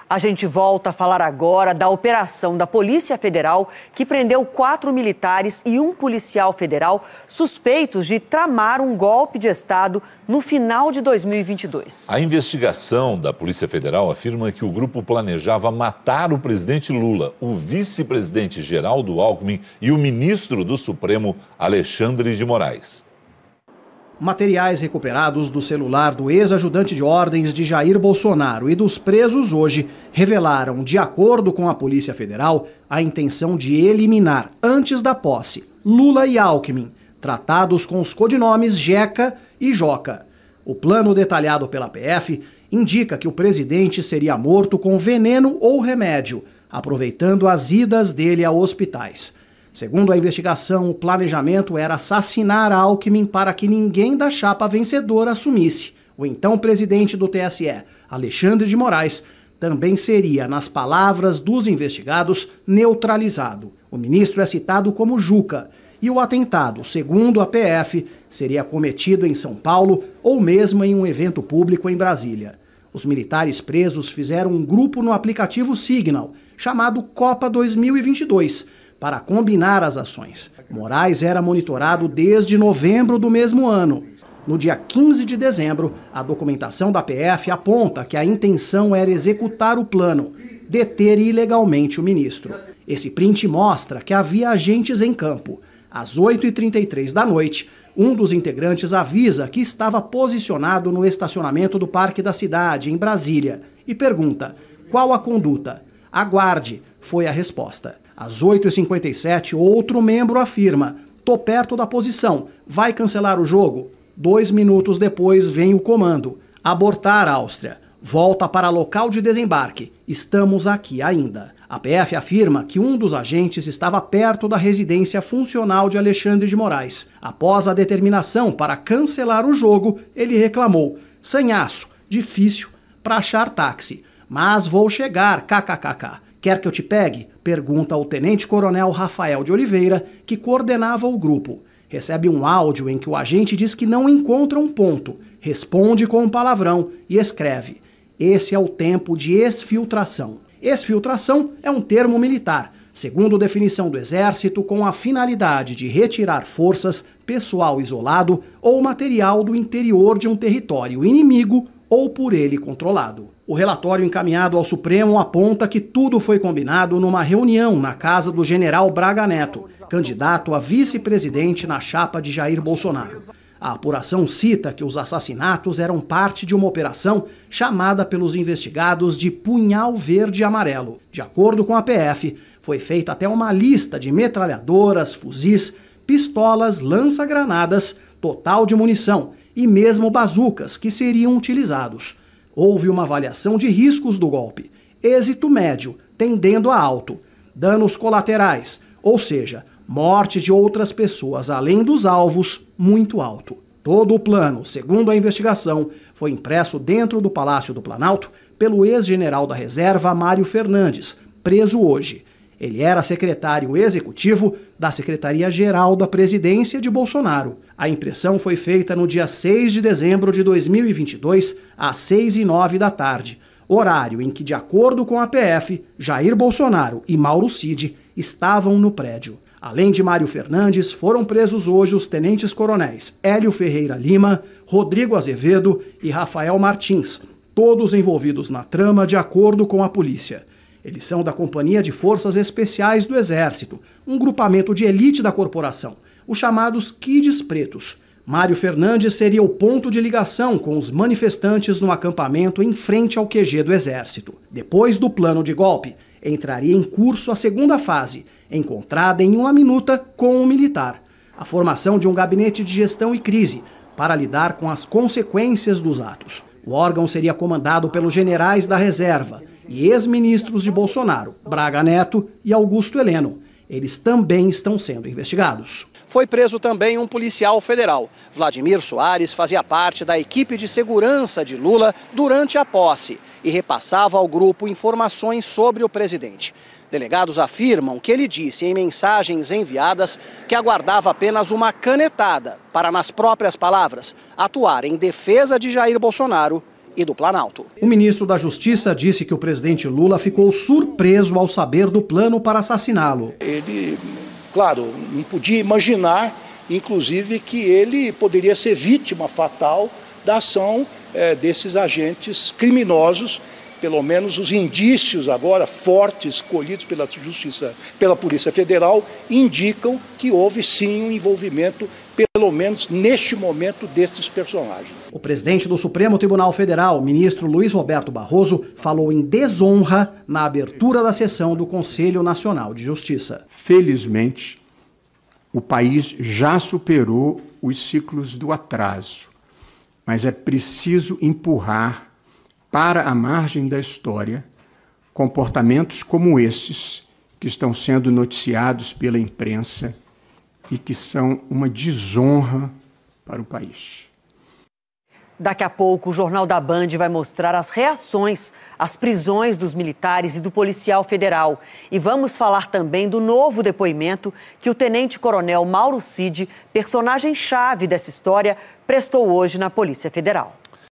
A gente volta a falar agora da operação da Polícia Federal que prendeu 4 militares e um policial federal suspeitos de tramar um golpe de Estado no final de 2022. A investigação da Polícia Federal afirma que o grupo planejava matar o presidente Lula, o vice-presidente Geraldo Alckmin e o ministro do Supremo, Alexandre de Moraes. Materiais recuperados do celular do ex-ajudante de ordens de Jair Bolsonaro e dos presos hoje revelaram, de acordo com a Polícia Federal, a intenção de eliminar, antes da posse, Lula e Alckmin, tratados com os codinomes Jeca e Joca. O plano detalhado pela PF indica que o presidente seria morto com veneno ou remédio, aproveitando as idas dele a hospitais. Segundo a investigação, o planejamento era assassinar Alckmin para que ninguém da chapa vencedora assumisse. O então presidente do TSE, Alexandre de Moraes, também seria, nas palavras dos investigados, neutralizado. O ministro é citado como Juca. E o atentado, segundo a PF, seria cometido em São Paulo ou mesmo em um evento público em Brasília. Os militares presos fizeram um grupo no aplicativo Signal, chamado Copa 2022, para combinar as ações. Moraes era monitorado desde novembro do mesmo ano. No dia 15 de dezembro, a documentação da PF aponta que a intenção era executar o plano, deter ilegalmente o ministro. Esse print mostra que havia agentes em campo. Às 8h33 da noite, um dos integrantes avisa que estava posicionado no estacionamento do Parque da Cidade, em Brasília, e pergunta: qual a conduta? Aguarde, foi a resposta. Às 8h57, outro membro afirma: tô perto da posição, vai cancelar o jogo? 2 minutos depois vem o comando: abortar, Áustria. Volta para local de desembarque. Estamos aqui ainda. A PF afirma que um dos agentes estava perto da residência funcional de Alexandre de Moraes. Após a determinação para cancelar o jogo, ele reclamou: sanhaço, difícil para achar táxi. Mas vou chegar, kkkk. Quer que eu te pegue? Pergunta o tenente-coronel Rafael de Oliveira, que coordenava o grupo. Recebe um áudio em que o agente diz que não encontra um ponto, responde com um palavrão e escreve: esse é o tempo de exfiltração. Exfiltração é um termo militar, segundo definição do Exército, com a finalidade de retirar forças, pessoal isolado ou material do interior de um território inimigo ou por ele controlado. O relatório encaminhado ao Supremo aponta que tudo foi combinado numa reunião na casa do general Braga Neto, candidato a vice-presidente na chapa de Jair Bolsonaro. A apuração cita que os assassinatos eram parte de uma operação chamada pelos investigados de Punhal Verde e Amarelo. De acordo com a PF, foi feita até uma lista de metralhadoras, fuzis, pistolas, lança-granadas, total de munição e mesmo bazucas que seriam utilizados. Houve uma avaliação de riscos do golpe. Êxito médio, tendendo a alto. Danos colaterais, ou seja, morte de outras pessoas além dos alvos, muito alto. Todo o plano, segundo a investigação, foi impresso dentro do Palácio do Planalto pelo ex-general da Reserva Mário Fernandes, preso hoje. Ele era secretário executivo da Secretaria-Geral da Presidência de Bolsonaro. A impressão foi feita no dia 6 de dezembro de 2022, às 6h09 da tarde, horário em que, de acordo com a PF, Jair Bolsonaro e Mauro Cid estavam no prédio. Além de Mário Fernandes, foram presos hoje os tenentes-coronéis Hélio Ferreira Lima, Rodrigo Azevedo e Rafael Martins, todos envolvidos na trama de acordo com a polícia. Eles são da Companhia de Forças Especiais do Exército, um grupamento de elite da corporação, os chamados Kids Pretos. Mário Fernandes seria o ponto de ligação com os manifestantes no acampamento em frente ao QG do Exército. Depois do plano de golpe, entraria em curso a segunda fase, encontrada em uma minuta com o militar: a formação de um gabinete de gestão e crise, para lidar com as consequências dos atos. O órgão seria comandado pelos generais da reserva e ex-ministros de Bolsonaro, Braga Neto e Augusto Heleno. Eles também estão sendo investigados. Foi preso também um policial federal. Vladimir Soares fazia parte da equipe de segurança de Lula durante a posse e repassava ao grupo informações sobre o presidente. Delegados afirmam que ele disse em mensagens enviadas que aguardava apenas uma canetada para, nas próprias palavras, atuar em defesa de Jair Bolsonaro e do Planalto. O ministro da Justiça disse que o presidente Lula ficou surpreso ao saber do plano para assassiná-lo. Ele, claro, não podia imaginar, inclusive, que ele poderia ser vítima fatal da ação desses agentes criminosos. Pelo menos os indícios agora fortes colhidos pela Justiça, pela Polícia Federal, indicam que houve sim um envolvimento, pelo menos neste momento, destes personagens. O presidente do Supremo Tribunal Federal, ministro Luiz Roberto Barroso, falou em desonra na abertura da sessão do Conselho Nacional de Justiça. Felizmente, o país já superou os ciclos do atraso, mas é preciso empurrar para a margem da história comportamentos como esses que estão sendo noticiados pela imprensa e que são uma desonra para o país. Daqui a pouco, o Jornal da Band vai mostrar as reações às prisões dos militares e do policial federal. E vamos falar também do novo depoimento que o tenente-coronel Mauro Cid, personagem-chave dessa história, prestou hoje na Polícia Federal.